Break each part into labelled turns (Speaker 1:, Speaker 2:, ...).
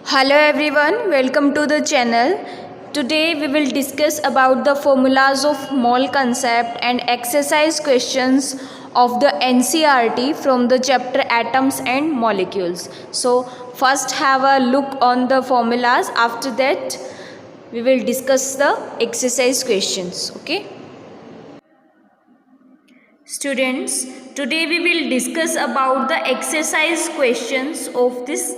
Speaker 1: Hello everyone, welcome to the channel. Today we will discuss about the formulas of mole concept and exercise questions of the NCERT from the chapter Atoms and Molecules. So first have a look on the formulas, after that we will discuss the exercise questions. Okay students, today we will discuss about the exercise questions of this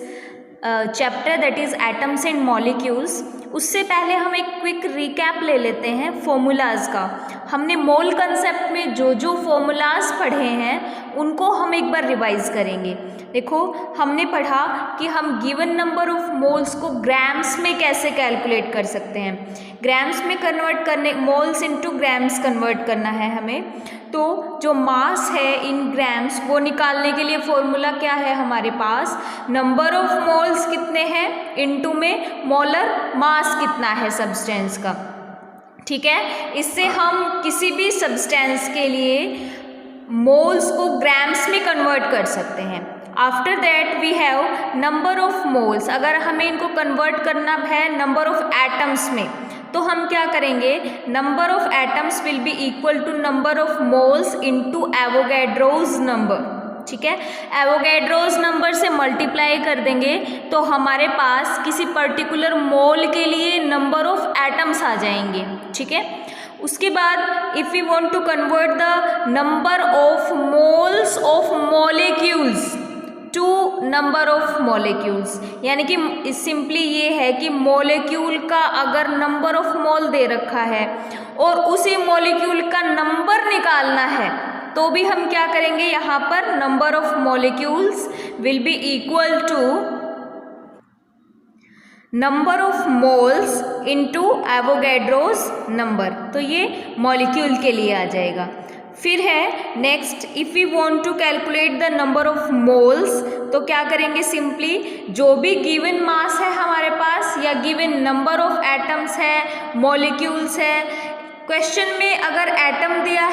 Speaker 1: chapter that is atoms and molecules. उससे पहले हम एक quick recap ले लेते हैं formulas का। हमने मोल concept में जो जो फॉर्मूलाज पढ़े हैं उनको हम एक बार रिवाइज करेंगे। देखो, हमने पढ़ा कि हम गिवन नंबर ऑफ मोल्स को ग्राम्स में कैसे कैलकुलेट कर सकते हैं। ग्राम्स में कन्वर्ट करने, मोल्स इनटू ग्राम्स कन्वर्ट करना है हमें। तो जो मास है इन ग्राम्स वो निकालने के लिए फॉर्मूला क्या है हमारे पास, नंबर ऑफ मोल्स कितने हैं इनटू में मोलर मास कितना है सब्सटेंस का। ठीक है, इससे हम किसी भी सब्सटेंस के लिए मोल्स को ग्राम्स में कन्वर्ट कर सकते हैं। After that we have number of moles. अगर हमें इनको कन्वर्ट करना है नंबर ऑफ एटम्स में तो हम क्या करेंगे, number of atoms will be equal to number of moles into Avogadro's number. ठीक है, एवोगैड्रोज नंबर से मल्टीप्लाई कर देंगे तो हमारे पास किसी पर्टिकुलर मोल के लिए नंबर ऑफ एटम्स आ जाएंगे। ठीक है, उसके बाद if you want to convert the number of moles of molecules to number of molecules, यानी कि सिंपली ये है कि मॉलिक्यूल का अगर नंबर ऑफ मोल दे रखा है और उसी मॉलिक्यूल का नंबर निकालना है तो भी हम क्या करेंगे, यहाँ पर number of molecules will be equal to number of moles into Avogadro's number. तो ये मॉलिक्यूल के लिए आ जाएगा। फिर है next, if you want to calculate the number of moles तो क्या करेंगे, सिंपली जो भी गिवन मास है हमारे पास या गिवन नंबर ऑफ एटम्स है, मॉलिक्यूल्स है। क्वेश्चन में अगर एटम दिया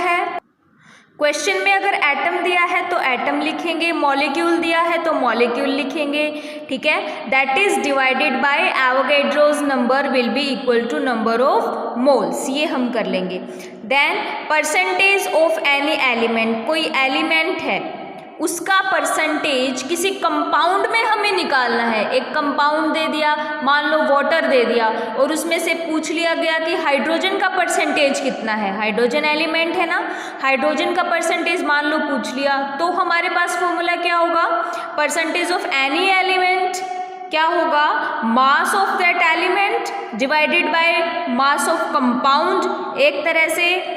Speaker 1: है तो एटम लिखेंगे, मॉलिक्यूल दिया है तो मॉलिक्यूल लिखेंगे। ठीक है, that is divided by Avogadro's number will be equal to number of moles, ये हम कर लेंगे। Then percentage of any element, कोई एलिमेंट है उसका परसेंटेज किसी कंपाउंड में हमें निकालना है। एक कंपाउंड दे दिया, मान लो वाटर दे दिया, और उसमें से पूछ लिया गया कि हाइड्रोजन का परसेंटेज कितना है। हाइड्रोजन एलिमेंट है ना, हाइड्रोजन का परसेंटेज मान लो पूछ लिया, तो हमारे पास फॉर्मूला क्या होगा, परसेंटेज ऑफ एनी एलिमेंट क्या होगा, mass of that element divided by mass of compound, एक तरह से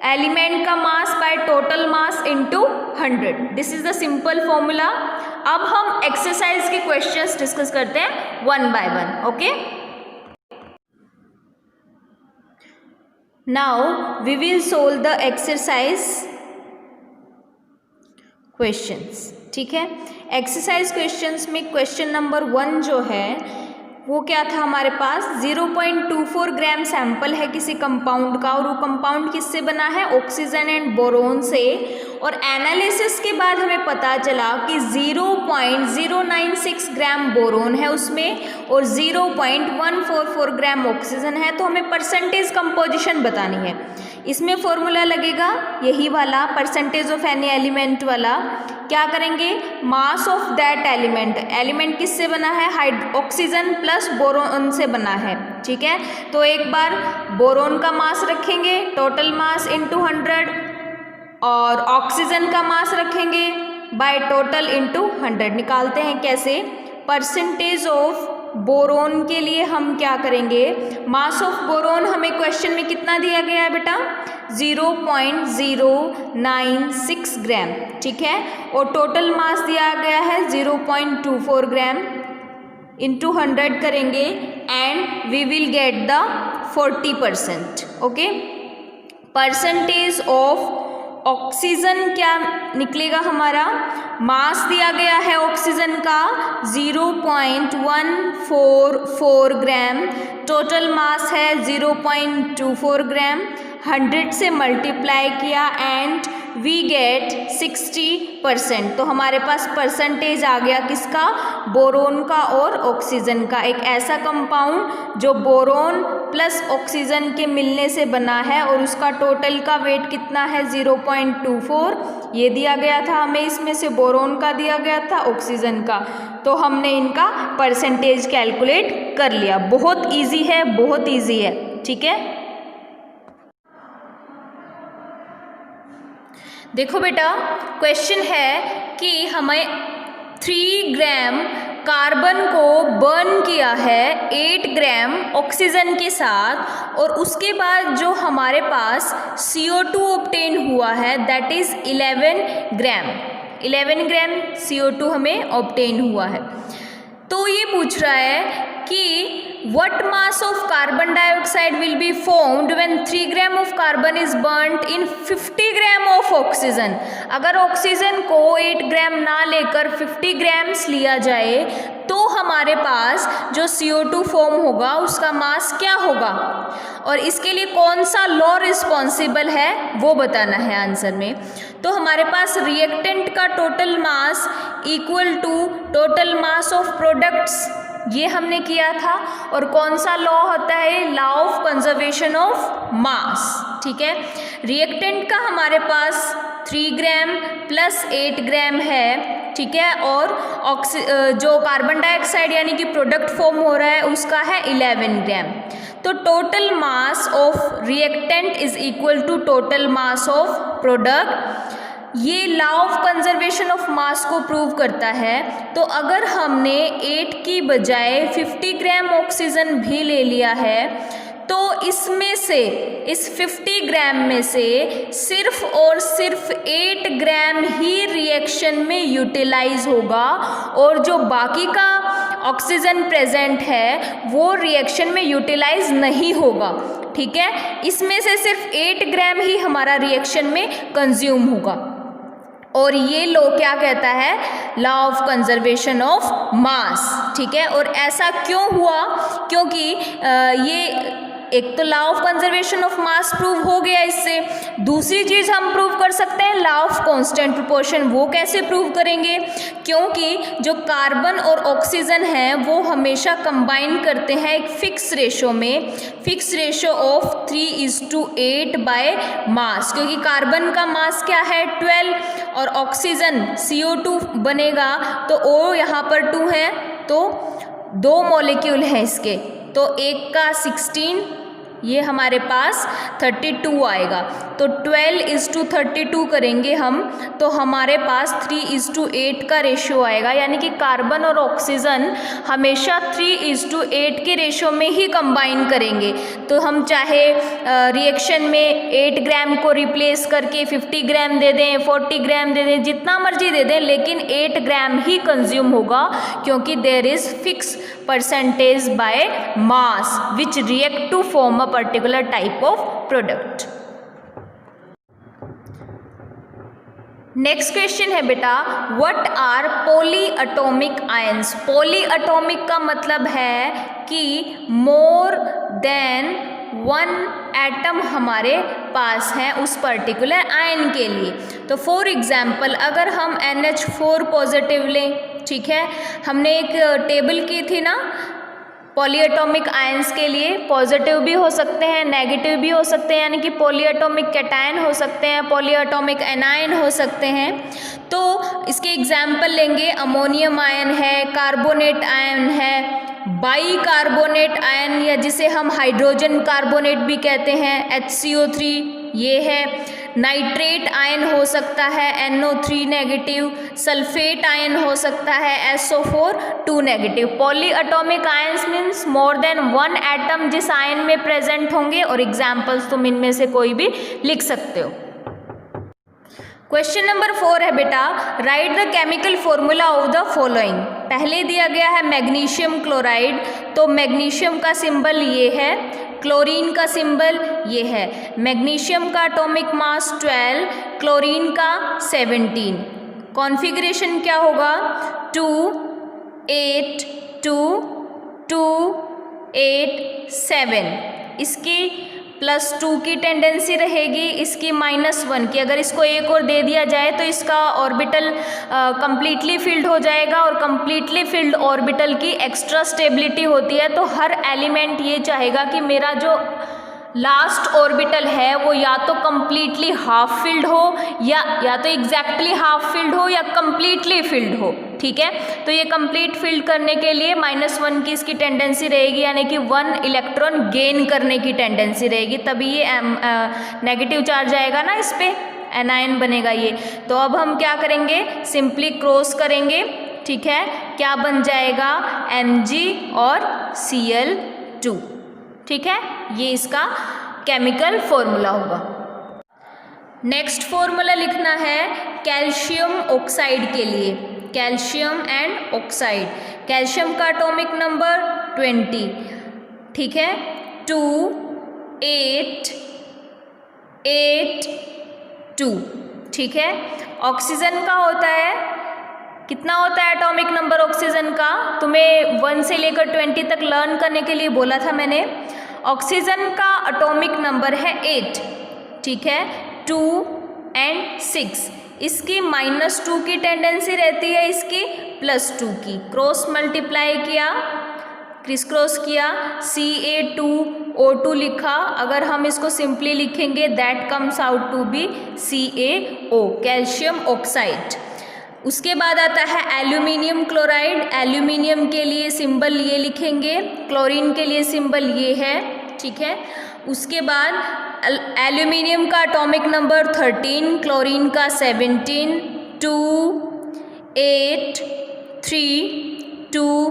Speaker 1: एलिमेंट का mass by total mass into 100। This is the simple formula. अब हम एक्सरसाइज के क्वेश्चंस डिस्कस करते हैं one by one. Okay, now we will solve the exercise questions. ठीक है, एक्सरसाइज क्वेश्चंस में क्वेश्चन नंबर 1 जो है वो क्या था हमारे पास, 0.24 ग्राम सैंपल है किसी कंपाउंड का, और वो कंपाउंड किससे बना है, ऑक्सीजन एंड बोरोन से। और एनालिसिस के बाद हमें पता चला कि 0.096 ग्राम बोरोन है उसमें और 0.144 ग्राम ऑक्सीजन है। तो हमें परसेंटेज कंपोजिशन बतानी है। इसमें फॉर्मूला लगेगा यही वाला, परसेंटेज ऑफ एनी एलिमेंट वाला। क्या करेंगे, मास ऑफ दैट एलिमेंट, एलिमेंट किससे बना है, ऑक्सीजन प्लस बोरोन से बना है। ठीक है, तो एक बार बोरोन का मास रखेंगे टोटल मास इनटू 100 और ऑक्सीजन का मास रखेंगे बाय टोटल इनटू 100। निकालते हैं कैसे, परसेंटेज ऑफ बोरोन के लिए हम क्या करेंगे, मास ऑफ बोरोन हमें क्वेश्चन में कितना दिया गया है बेटा, 0.096 ग्राम। ठीक है, और टोटल मास दिया गया है 0.24 ग्राम, इंटू 100 करेंगे and we will get the 40%। Okay, percentage of oxygen क्या निकलेगा हमारा, मास दिया गया है ऑक्सीजन का 0.144 ग्राम, टोटल मास है 0.24 ग्राम, 100 से मल्टीप्लाई किया एंड वी गेट 60%। तो हमारे पास परसेंटेज आ गया किसका, बोरोन का और ऑक्सीजन का। एक ऐसा कंपाउंड जो बोरोन प्लस ऑक्सीजन के मिलने से बना है और उसका टोटल का वेट कितना है 0.24, ये दिया गया था हमें, इसमें से बोरोन का दिया गया था, ऑक्सीजन का। तो हमने इनका परसेंटेज कैलकुलेट कर लिया। बहुत इजी है, बहुत इजी है, ठीक है। देखो बेटा, क्वेश्चन है कि हमें 3 ग्राम कार्बन को बर्न किया है 8 ग्राम ऑक्सीजन के साथ, और उसके बाद जो हमारे पास CO2 ऑब्टेन हुआ है दैट इज़ 11 ग्राम CO2 हमें ऑब्टेन हुआ है। तो ये पूछ रहा है कि what mass of carbon dioxide will be formed when 3 gram of carbon is burnt in 50 gram of oxygen। अगर ऑक्सीजन को 8 ग्राम ना लेकर 50 ग्राम्स लिया जाए तो हमारे पास जो CO2 फॉर्म होगा उसका मास क्या होगा, और इसके लिए कौन सा लॉ रिस्पॉन्सिबल है वो बताना है आंसर में। तो हमारे पास रिएक्टेंट का total mass equal to total mass of products, ये हमने किया था। और कौन सा लॉ होता है, लॉ ऑफ कंजर्वेशन ऑफ मास, ठीक है। रिएक्टेंट का हमारे पास 3 ग्राम प्लस 8 ग्राम है, ठीक है, और जो कार्बन डाइऑक्साइड यानी कि प्रोडक्ट फॉर्म हो रहा है उसका है 11 ग्राम। तो total mass of reactant is equal to total mass of product. ये law of conservation of mass को प्रूव करता है। तो अगर हमने 8 की बजाय 50 ग्राम ऑक्सीजन भी ले लिया है तो इसमें से, इस 50 ग्राम में से सिर्फ और सिर्फ 8 ग्राम ही रिएक्शन में यूटिलाइज होगा, और जो बाकी का ऑक्सीजन प्रेजेंट है वो रिएक्शन में यूटिलाइज नहीं होगा, ठीक है। इसमें से सिर्फ 8 ग्राम ही हमारा रिएक्शन में कंज्यूम होगा। और ये लॉ क्या कहता है, लॉ ऑफ कंजर्वेशन ऑफ मास, ठीक है। और ऐसा क्यों हुआ, क्योंकि ये एक तो law of conservation of mass prove हो गया इससे। दूसरी चीज़ हम प्रूव कर सकते हैं लॉ ऑफ कांस्टेंट प्रोपोर्शन। वो कैसे प्रूव करेंगे, क्योंकि जो कार्बन और ऑक्सीजन है वो हमेशा कंबाइन करते हैं एक फिक्स रेशो में, fix ratio of 3:8 by mass. क्योंकि कार्बन का मास क्या है 12 और ऑक्सीजन CO2 बनेगा तो O यहाँ पर 2 है, तो 2 मॉलिक्यूल हैं इसके, तो एक का 16, ये हमारे पास 32 आएगा। तो 12:32 करेंगे हम तो हमारे पास 3:8 का रेशियो आएगा। यानी कि कार्बन और ऑक्सीजन हमेशा 3:8 के रेशियो में ही कंबाइन करेंगे। तो हम चाहे रिएक्शन में 8 ग्राम को रिप्लेस करके 50 ग्राम दे दें, 40 ग्राम दे दें, जितना मर्जी दे दें, लेकिन 8 ग्राम ही कंज्यूम होगा, क्योंकि there is fix percentage by mass which react to form a particular type of product. Next question है बेटा, what are poly atomic ions. Poly atomic का मतलब है कि मोर देन 1 एटम हमारे पास है उस पर्टिकुलर आयन के लिए। तो फॉर एग्जाम्पल अगर हम NH4 पॉजिटिव लें, ठीक है, हमने एक टेबल की थी ना पॉलीएटॉमिक आयंस के लिए, पॉजिटिव भी हो सकते हैं, नेगेटिव भी हो सकते हैं, यानी कि पॉलीएटॉमिक कैटायन हो सकते हैं, पॉलीएटॉमिक एनायन हो सकते हैं। तो इसके एग्जाम्पल लेंगे, अमोनियम आयन है, कार्बोनेट आयन है, बाई कार्बोनेट आयन या जिसे हम हाइड्रोजन कार्बोनेट भी कहते हैं HCO3 ये है, नाइट्रेट आयन हो सकता है NO3 नेगेटिव, सल्फेट आयन हो सकता है SO4 2 negative. Poly atomic ions means more than 1 atom जिस आयन में प्रेजेंट होंगे, और एग्जाम्पल्स तुम इनमें से कोई भी लिख सकते हो। क्वेश्चन नंबर 4 है बेटा, right the chemical formula of the following. पहले दिया गया है मैग्नीशियम क्लोराइड, तो मैग्नीशियम का सिंबल ये है, क्लोरीन का सिंबल ये है। मैग्नीशियम का एटॉमिक मास 12, क्लोरीन का 17। कॉन्फ़िगरेशन क्या होगा 2 8 2 2 8 7। इसकी +2 की टेंडेंसी रहेगी, इसकी -1 की। अगर इसको एक और दे दिया जाए तो इसका ऑर्बिटल कंप्लीटली फिल्ड हो जाएगा, और कंप्लीटली फिल्ड ऑर्बिटल की एक्स्ट्रा स्टेबिलिटी होती है। तो हर एलिमेंट ये चाहेगा कि मेरा जो लास्ट ऑर्बिटल है वो या तो कंप्लीटली हाफ फिल्ड हो, या तो एग्जैक्टली हाफ फिल्ड हो, या कंप्लीटली फिल्ड हो। ठीक है, तो ये कंप्लीट फिल्ड करने के लिए -1 की इसकी टेंडेंसी रहेगी, यानी कि 1 इलेक्ट्रॉन गेन करने की टेंडेंसी रहेगी, तभी ये नेगेटिव चार्ज आएगा ना, इस पे एनायन बनेगा ये। तो अब हम क्या करेंगे, सिंपली क्रॉस करेंगे। ठीक है, क्या बन जाएगा, Mg और Cl2। ठीक है, ये इसका केमिकल फॉर्मूला होगा। नेक्स्ट फॉर्मूला लिखना है कैल्शियम ऑक्साइड के लिए, कैल्शियम एंड ऑक्साइड। कैल्शियम का एटॉमिक नंबर 20। ठीक है, 2 8 8 2। ठीक है, ऑक्सीजन का होता है, कितना होता है एटॉमिक नंबर ऑक्सीजन का, तुम्हें 1 से लेकर 20 तक लर्न करने के लिए बोला था मैंने। ऑक्सीजन का एटॉमिक नंबर है 8। ठीक है, 2 और 6। इसकी -2 की टेंडेंसी रहती है, इसकी +2 की। क्रॉस मल्टीप्लाई किया, क्रिस क्रॉस किया, Ca2O2 लिखा। अगर हम इसको सिंपली लिखेंगे that comes out to be CaO, calcium oxide. उसके बाद आता है एल्यूमिनियम क्लोराइड। एल्यूमिनियम के लिए सिंबल ये लिखेंगे, क्लोरीन के लिए सिंबल ये है। ठीक है, उसके बाद एल्यूमिनियम का एटॉमिक नंबर 13, क्लोरीन का 17। 2 8 3 2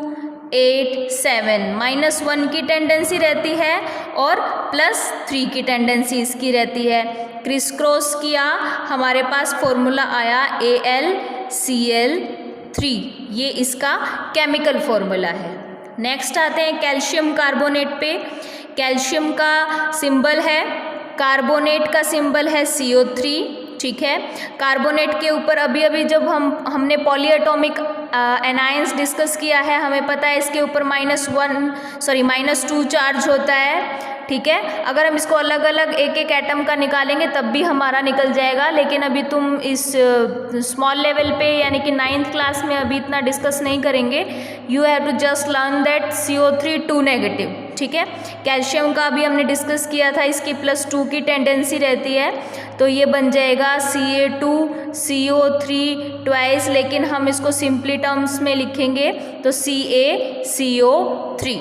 Speaker 1: 8 7। -1 की टेंडेंसी रहती है और +3 की टेंडेंसी इसकी रहती है। क्रिस क्रॉस किया, हमारे पास फॉर्मूला आया AlCl3। ये इसका केमिकल फॉर्मूला है। नेक्स्ट आते हैं कैल्शियम कार्बोनेट पे। कैल्शियम का सिंबल है, कार्बोनेट का सिंबल है CO3। ठीक है, कार्बोनेट के ऊपर अभी जब हमने पॉलीएटॉमिक एनायंस डिस्कस किया है, हमें पता है इसके ऊपर -2 चार्ज होता है। ठीक है, अगर हम इसको अलग अलग एक एक एटम का निकालेंगे तब भी हमारा निकल जाएगा, लेकिन अभी तुम इस स्मॉल लेवल पे यानी कि 9th क्लास में अभी इतना डिस्कस नहीं करेंगे। You have to just learn that CO3 2 negative. ठीक है, कैल्शियम का अभी हमने डिस्कस किया था, इसकी +2 की टेंडेंसी रहती है, तो ये बन जाएगा Ca2CO3 ट्वाइस, लेकिन हम इसको सिंपली टर्म्स में लिखेंगे तो CaCO3।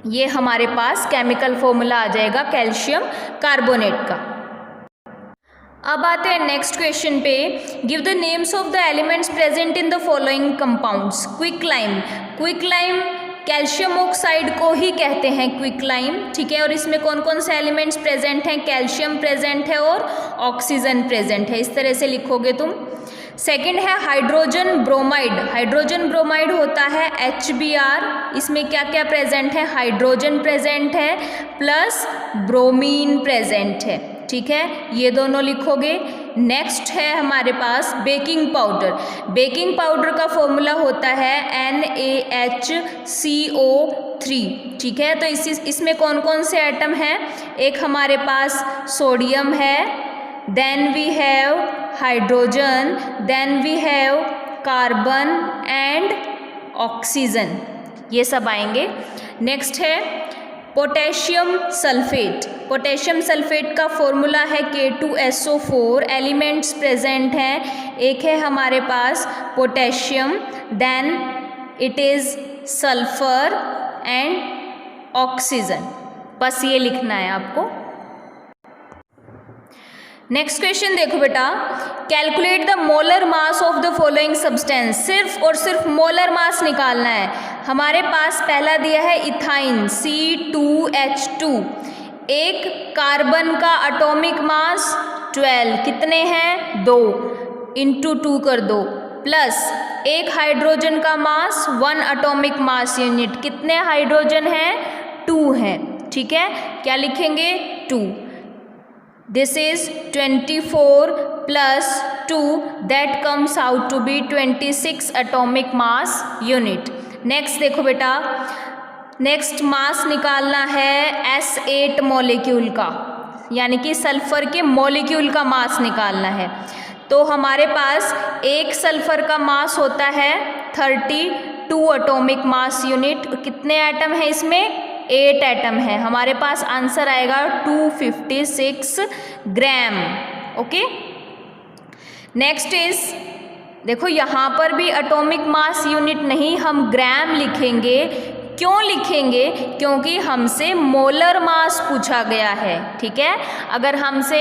Speaker 1: ये हमारे पास केमिकल फॉर्मूला आ जाएगा कैल्शियम कार्बोनेट का। अब आते हैं नेक्स्ट क्वेश्चन पे। Give the names of the elements present in the following compounds. Quicklime, quicklime calcium oxide को ही कहते हैं क्विकलाइम। ठीक है, और इसमें कौन कौन से एलिमेंट्स प्रेजेंट हैं, कैल्शियम प्रेजेंट है और ऑक्सीजन प्रेजेंट है, इस तरह से लिखोगे तुम। सेकंड है हाइड्रोजन ब्रोमाइड। हाइड्रोजन ब्रोमाइड होता है HBr। इसमें क्या क्या प्रेजेंट है, हाइड्रोजन प्रेजेंट है प्लस ब्रोमीन प्रेजेंट है। ठीक है, ये दोनों लिखोगे। नेक्स्ट है हमारे पास बेकिंग पाउडर। बेकिंग पाउडर का फॉर्मूला होता है NaHCO3। ठीक है, तो इसमें कौन कौन से एटम हैं, एक हमारे पास सोडियम है, then we have hydrogen, then we have carbon and oxygen, ये सब आएंगे। नेक्स्ट है पोटेशियम सल्फेट। पोटेशियम सल्फेट का फॉर्मूला है K2SO4। एलिमेंट्स प्रेजेंट हैं, एक है हमारे पास potassium, then it is sulphur and oxygen. बस ये लिखना है आपको। नेक्स्ट क्वेश्चन देखो बेटा, calculate the molar mass of the following substance. सिर्फ और सिर्फ मोलर मास निकालना है। हमारे पास पहला दिया है इथाइन C2H2। एक कार्बन का एटॉमिक मास 12, कितने हैं 2, इंटू 2 कर दो, प्लस एक हाइड्रोजन का मास 1 एटॉमिक मास यूनिट, कितने हाइड्रोजन हैं 2 हैं। ठीक है, क्या लिखेंगे 2। This is 24 plus 2, that comes out to be 26 atomic mass unit. Next देखो बेटा, नेक्स्ट मास निकालना है S8 मॉलिक्यूल का, यानी कि सल्फर के मॉलिक्यूल का मास निकालना है। तो हमारे पास एक सल्फर का मास होता है 32 एटॉमिक मास यूनिट। कितने एटम है इसमें? 8 एटम है। हमारे पास आंसर आएगा 256 ग्राम। ओके, नेक्स्ट इज, देखो यहाँ पर भी एटॉमिक मास यूनिट नहीं, हम ग्राम लिखेंगे। क्यों लिखेंगे? क्योंकि हमसे मोलर मास पूछा गया है। ठीक है, अगर हमसे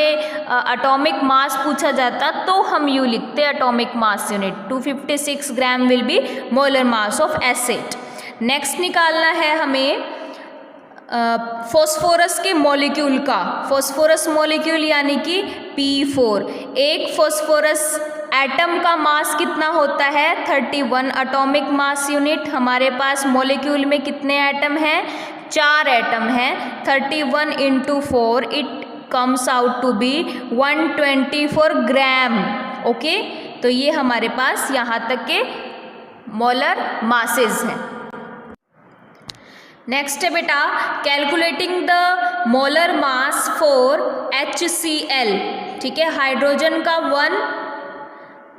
Speaker 1: एटॉमिक मास पूछा जाता तो हम यूँ लिखते atomic mass unit. 256 gram will be molar mass of S8। Next निकालना है हमें फॉस्फोरस के मॉलिक्यूल का। फॉस्फोरस मॉलिक्यूल यानी कि P4। एक फॉस्फोरस एटम का मास कितना होता है? 31 एटॉमिक मास यूनिट। हमारे पास मॉलिक्यूल में कितने एटम हैं? 4 एटम हैं। 31 × 4 it comes out to be 124 gram. Okay, तो ये हमारे पास यहाँ तक के मोलर मासेस हैं। नेक्स्ट है बेटा, calculating the molar mass for HCl। ठीक है, हाइड्रोजन का 1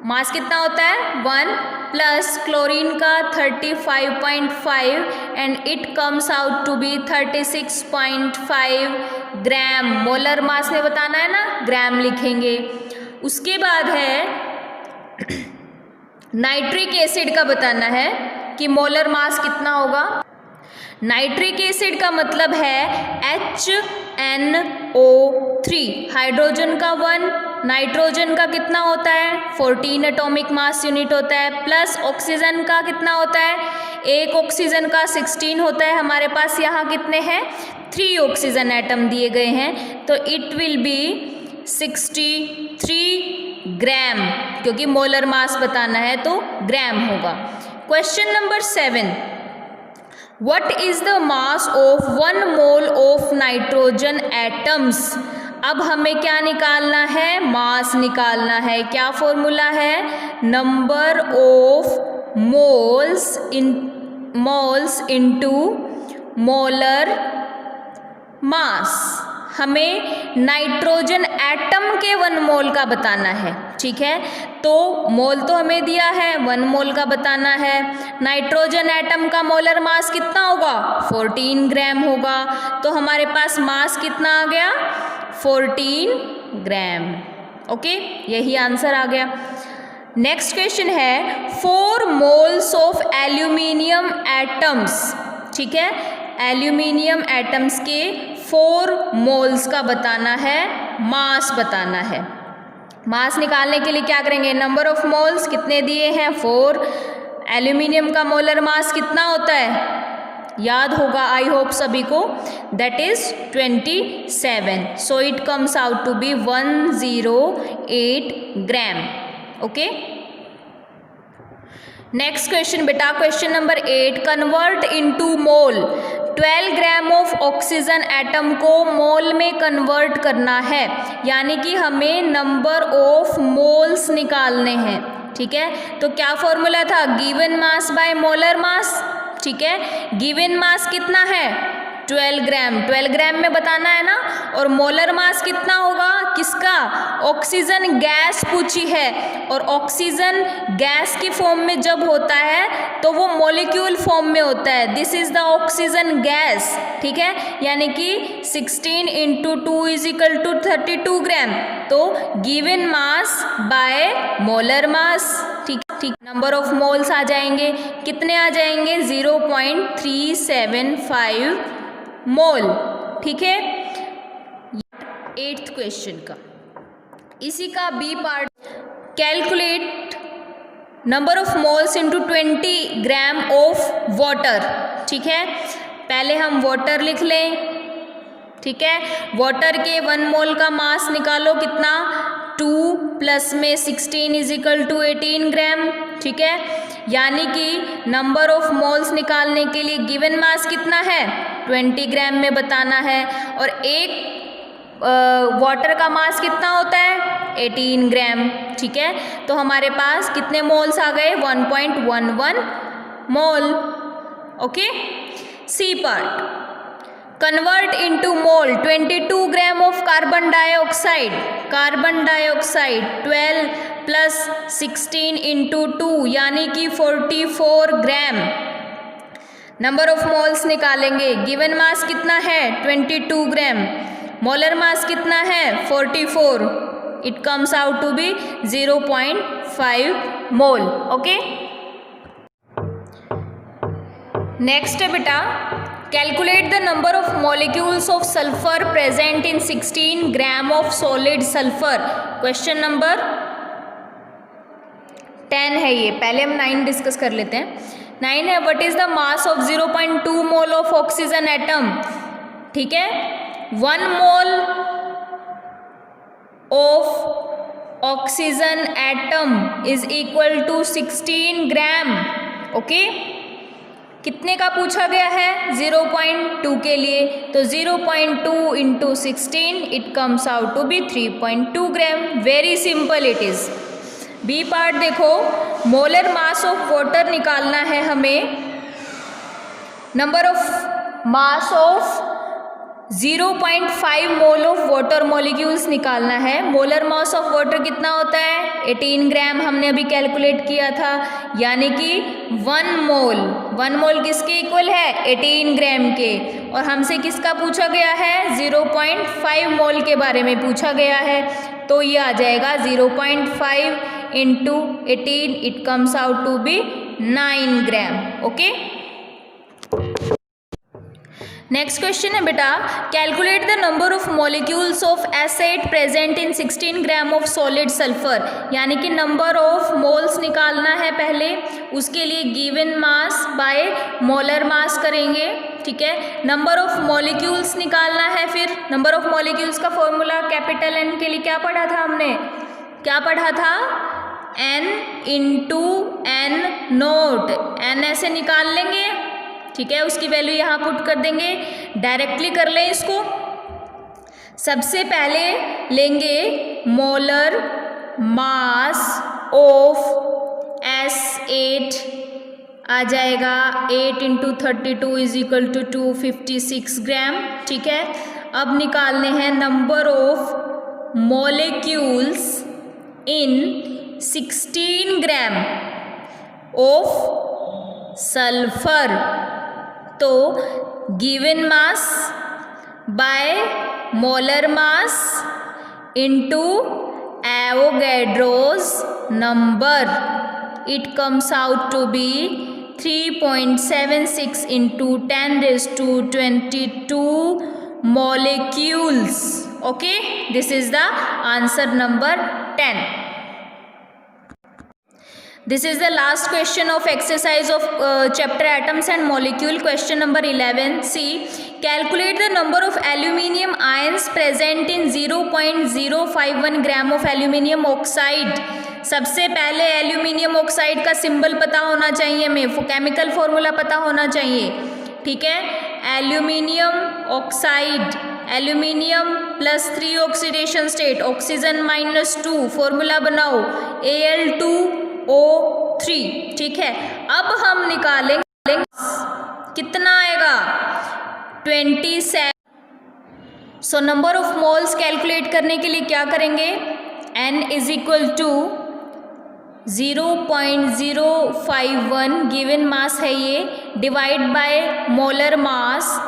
Speaker 1: मास कितना होता है? 1 प्लस क्लोरीन का 35.5 and it comes out to be 36.5 gram. Molar mass में बताना है ना, ग्राम लिखेंगे। उसके बाद है नाइट्रिक एसिड का बताना है कि मोलर मास कितना होगा। नाइट्रिक एसिड का मतलब है HNO3। हाइड्रोजन का 1, नाइट्रोजन का कितना होता है? 14 एटॉमिक मास यूनिट होता है, प्लस ऑक्सीजन का कितना होता है? एक ऑक्सीजन का 16 होता है। हमारे पास यहाँ कितने हैं? 3 ऑक्सीजन एटम दिए गए हैं, तो इट विल बी 63 ग्राम, क्योंकि मोलर मास बताना है तो ग्राम होगा। Question number 7, What is the mass of 1 mole of nitrogen atoms? अब हमें क्या निकालना है? मास निकालना है। क्या फॉर्मूला है? Number of moles into molar mass. हमें नाइट्रोजन एटम के 1 मोल का बताना है। ठीक है, तो मोल तो हमें दिया है, 1 मोल का बताना है। नाइट्रोजन एटम का मोलर मास कितना होगा? 14 ग्राम होगा। तो हमारे पास मास कितना आ गया? 14 ग्राम। ओके, यही आंसर आ गया। नेक्स्ट क्वेश्चन है 4 मोल्स ऑफ एल्यूमिनियम एटम्स। ठीक है, एल्यूमिनियम एटम्स के 4 मोल्स का बताना है, मास बताना है। मास निकालने के लिए क्या करेंगे? नंबर ऑफ मोल्स कितने दिए हैं? 4। एल्यूमिनियम का मोलर मास कितना होता है? याद होगा आई होप सभी को, that is 27। So it comes out to be 108 gram. Okay, next question बेटा, question number 8, convert into mole. 12 gram of oxygen atom को मोल में कन्वर्ट करना है, यानी कि हमें नंबर ऑफ मोल्स निकालने हैं। ठीक है, तो क्या फॉर्मूला था? गिवन मास बाय मोलर मास। ठीक है, गिवन मास कितना है? 12 ग्राम। 12 ग्राम में बताना है ना, और मोलर मास कितना होगा? किसका? ऑक्सीजन गैस पूछी है, और ऑक्सीजन गैस की फॉर्म में जब होता है तो वो मॉलिक्यूल फॉर्म में होता है। This is the oxygen gas. ठीक है, यानी कि 16 × 2 = 32 ग्राम। तो गिवन मास बाय मोलर मास। ठीक, नंबर ऑफ मोल्स आ जाएंगे, कितने आ जाएंगे? 0.375 मोल। ठीक है, 8th क्वेश्चन का, इसी का B part, calculate number of moles into 20 gram of water. ठीक है, पहले हम वाटर लिख लें। ठीक है, वाटर के 1 मोल का मास निकालो, कितना? 2 प्लस में 16 = 18 ग्राम। ठीक है, यानी कि नंबर ऑफ मोल्स निकालने के लिए गिवन मास कितना है? 20 ग्राम में बताना है, और एक वाटर का मास कितना होता है? 18 ग्राम। ठीक है, तो हमारे पास कितने मोल्स आ गए? 1.11 mole. Okay, C part, convert into mole 22 gram of carbon dioxide 12 plus 16 into 2 यानी कि 44 ग्राम। नंबर ऑफ मोल्स निकालेंगे। गिवन मास कितना है 22 ग्राम, मोलर मास कितना है 44, it comes out to be 0.5 mole. Okay, next है बेटा, calculate the number of molecules of sulphur present in 16 gram of solid sulphur. Question number 10 है ये, पहले हम 9 डिस्कस कर लेते हैं। 9 है, what is the mass of 0.2 mole of oxygen atom. ठीक है, 1 mole of oxygen atom is equal to 16 gram. Okay, कितने का पूछा गया है 0.2 के लिए, तो 0.2 into 16 it comes out to be 3.2 gram. Very simple it is. B part देखो, मोलर मास ऑफ वाटर निकालना है हमें, number of mass of 0.5 mole of water molecules निकालना है। मोलर मास ऑफ वाटर कितना होता है 18 ग्राम, हमने अभी कैलकुलेट किया था, यानी कि 1 मोल किसके इक्वल है 18 ग्राम के। और हमसे किसका पूछा गया है 0.5 मोल के बारे में पूछा गया है, तो ये आ जाएगा 0.5 into 18 it comes out to be 9 gram. Okay, next question है बेटा, calculate the number of molecules of acid present in 16 gram of solid sulphur, यानी कि नंबर ऑफ मोल्स निकालना है पहले, उसके लिए गिवन मास बाय मोलर मास करेंगे। ठीक है, नंबर ऑफ मॉलिक्यूल्स निकालना है, फिर नंबर ऑफ मॉलिक्यूल्स का फॉर्मूला कैपिटल N के लिए क्या पढ़ा था हमने, क्या पढ़ा था N into N note, N ऐसे निकाल लेंगे। ठीक है, उसकी वैल्यू यहाँ पुट कर देंगे, डायरेक्टली कर लें इसको। सबसे पहले लेंगे मोलर मास ऑफ S8, आ जाएगा 8 into 32 is equal to 256 gram. ठीक है, अब निकालने हैं number of molecules in 16 gram of sulphur, तो given mass by molar mass into Avogadro's number, it comes out to be 3.76 into 10⁻22 molecules. Okay, this is the answer number 10. This is the last question of exercise of chapter atoms and molecule. Question number 11. See, calculate the number of aluminium ions present in 0.051 gram of aluminium oxide. सबसे पहले aluminium oxide का symbol पता होना चाहिए, हमें chemical formula पता होना चाहिए। ठीक है, aluminium oxide, aluminium +3 oxidation state, oxygen -2, formula बनाओ Al2O3। ठीक है, अब हम निकालेंगे कितना आएगा 27। So number of moles calculate करने के लिए क्या करेंगे, N is equal to 0.051 given mass है ये, डिवाइड बाय मोलर मास।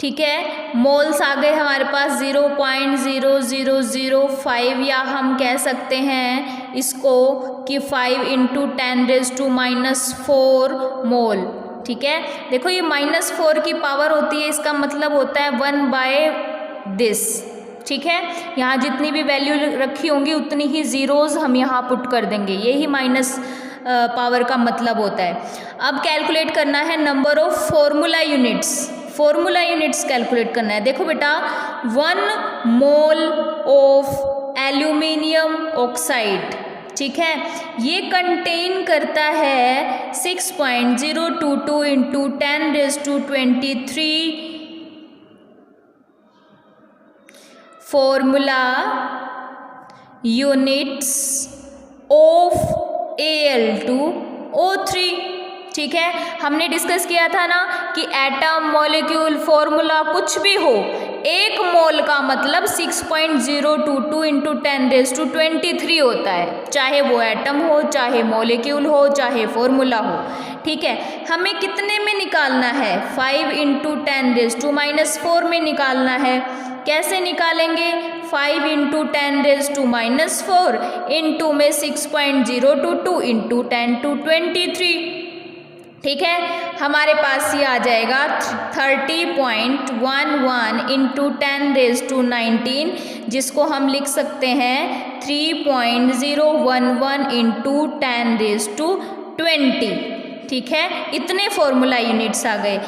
Speaker 1: ठीक है, मोल्स आ गए हमारे पास 0.0005, या हम कह सकते हैं इसको कि 5 इंटू 10⁻⁻⁴ मोल। ठीक है, देखो ये -4 की पावर होती है, इसका मतलब होता है 1/this। ठीक है, यहाँ जितनी भी वैल्यू रखी होंगी उतनी ही ज़ीरोज़ हम यहाँ पुट कर देंगे, यही माइनस पावर का मतलब होता है। अब कैलकुलेट करना है number of formula units calculate करना है। देखो बेटा, 1 मोल ऑफ एल्यूमिनियम ऑक्साइड, ठीक है, ये कंटेन करता है 6.022 into 10⁻23 formula units of Al2O3। ठीक है, हमने डिस्कस किया था ना कि एटम, मॉलिक्यूल, फॉर्मूला कुछ भी हो, 1 मोल का मतलब 6.022 इंटू 10⁻23 होता है, चाहे वो एटम हो, चाहे मॉलिक्यूल हो, चाहे फॉर्मूला हो। ठीक है, हमें कितने में निकालना है? 5 इंटू 10⁻⁻4 में निकालना है। कैसे निकालेंगे? 5 इंटू 10⁻⁻4 इंटू में 6.022 इंटू 10⁻23। ठीक है, हमारे पास ये आ जाएगा 30.11 इंटू 10⁻19, जिसको हम लिख सकते हैं 3.011 इंटू 10⁻20। ठीक है, इतने फॉर्मूला यूनिट्स आ गए।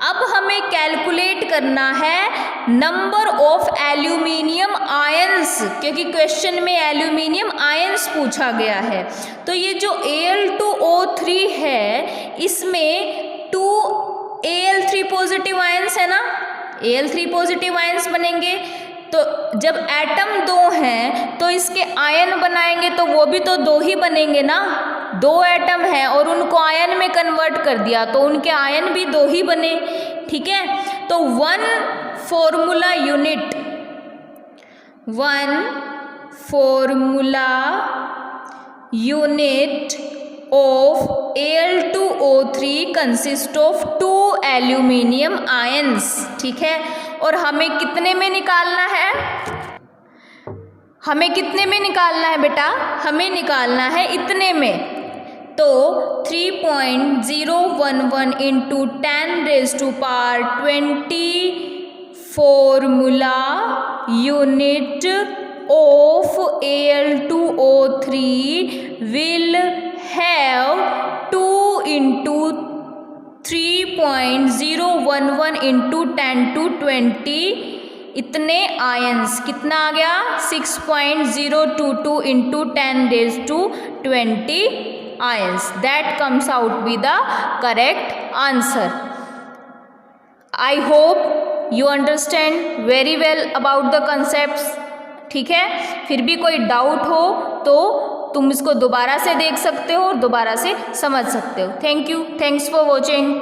Speaker 1: अब हमें कैलकुलेट करना है नंबर ऑफ एल्यूमिनियम आयंस, क्योंकि क्वेश्चन में एल्यूमिनियम आयंस पूछा गया है। तो ये जो Al2O3 है, इसमें 2 Al3 पॉजिटिव आयंस है ना, Al3 पॉजिटिव आयंस बनेंगे। तो जब एटम 2 हैं तो इसके आयन बनाएंगे तो वो भी तो 2 ही बनेंगे ना। 2 एटम हैं और उनको आयन में कन्वर्ट कर दिया तो उनके आयन भी 2 ही बने। ठीक है, तो 1 formula unit of Al2O3 consist of 2 aluminium ions. ठीक है, और हमें कितने में निकालना है? हमें कितने में निकालना है बेटा? हमें निकालना है इतने में। तो 3.011 into 10⁻20 formula unit of Al2O3 will have 2 into 3.011 into 10⁻20 इतने आयंस। कितना आ गया? 6.022 into 10⁻20 ions. That comes out with the correct answer. I hope you understand very well about the concepts. ठीक है, फिर भी कोई डाउट हो तो तुम इसको दोबारा से देख सकते हो और दोबारा से समझ सकते हो। Thank you, thanks for watching.